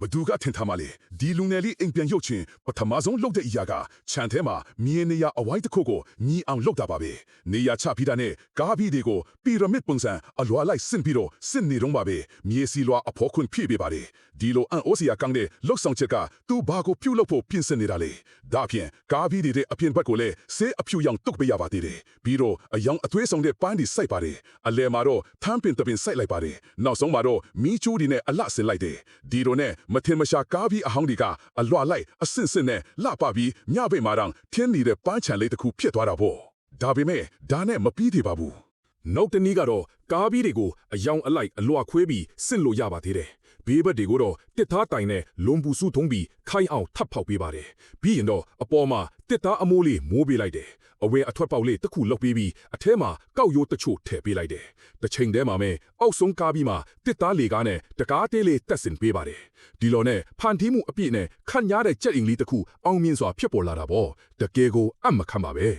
ဘဒူကထင်ထားမှလေဒီလူငယ်လေးအိမ်ပြန်ရုပ်ချင်းပထမဆုံးလှုပ်တဲ့အရာကခြံထဲမှာမြင်းနေရအဝိုင်းတစ်ခုကိုညီအောင်လှုပ်တာပါပဲနေရချပြီးတာနဲ့ကားပြီးတွေကိုပီရမစ်ပုံစံအလွာလိုက်ဆင့်ပြီးတော့စစ်နေတော့ပါပဲမြေစီလွာအဖို့ခွန်ဖြည့်ပေးပါတယ်ဒီလိုအန်အိုစီယာကောင်းတဲ့လှုပ်ဆောင်ချက်ကသူ့ဘာကိုပြုတ်လို့ဖို့ပြင်ဆင်နေတာလေဒါဖြင့်ကားပြီးတွေအပြင်ဘက်ကိုလည်းဆေးအဖြူရောင်တုတ်ပေးရပါသေးတယ်ပြီးတော့အယောင်အသွေးဆောင်တဲ့ပန်းဒီစိုက်ပါတယ်အလဲမှာတော့ထမ်းပင်တပင်စိုက်လိုက်ပါတယ်နောက်ဆုံးမှာတော့မီးချိုးဒီနဲ့အလှဆင်လိုက်တယ်ဒီလိုနဲ့မထင်မရှာကားပြီးအဟောင်းဒီကအလွာလိုက်အဆင့်ဆင့်နဲ့လှပပြီးညဘက်မှာတော့ထင်းနေတဲ့ပန်းချံလေးတစ်ခုဖြစ်သွားတာပေါ့ဒါပေမဲ့ဒါနဲ့မပြီးသေးပါဘူးနောက်တနည်းကတော့ကားပြီးတွေကိုအယောင်အလိုက်အလွာခွဲပြီးစစ်လို့ရပါသေးတယ်ဘေးဘက်တွေကိုတော့တစ်သားတိုင်နဲ့လွန်ပူစုထုံးပြီးခိုင်အောင်ထပ်ဖောက်ပေးပါတယ်ပြီးရင်တော့အပေါ်မှာတစ်သားအမိုးလေးမိုးပေးလိုက်တယ်အဝဲအထွက်ပေါက်လေးတစ်ခုလောက်ပြီးအထဲမှာကောက်ရိုးတချို့ထည့်ပေးလိုက်တယ်တစ်ချိန်တည်းမှာပဲအောက်ဆုံးကားပြီးမှတစ်သားလေကားနဲ့တကားတေးလေးတက်ဆင်ပေးပါတယ်ဒီလိုနဲ့ဖန်တီးမှုအပြည့်နဲ့ခန့်ညားတဲ့ကြက်အင်္ဂလိပ်တစ်ခုအောင်မြင်စွာဖြစ်ပေါ်လာတာပေါ့တကယ်ကိုအံ့မခံပါပဲ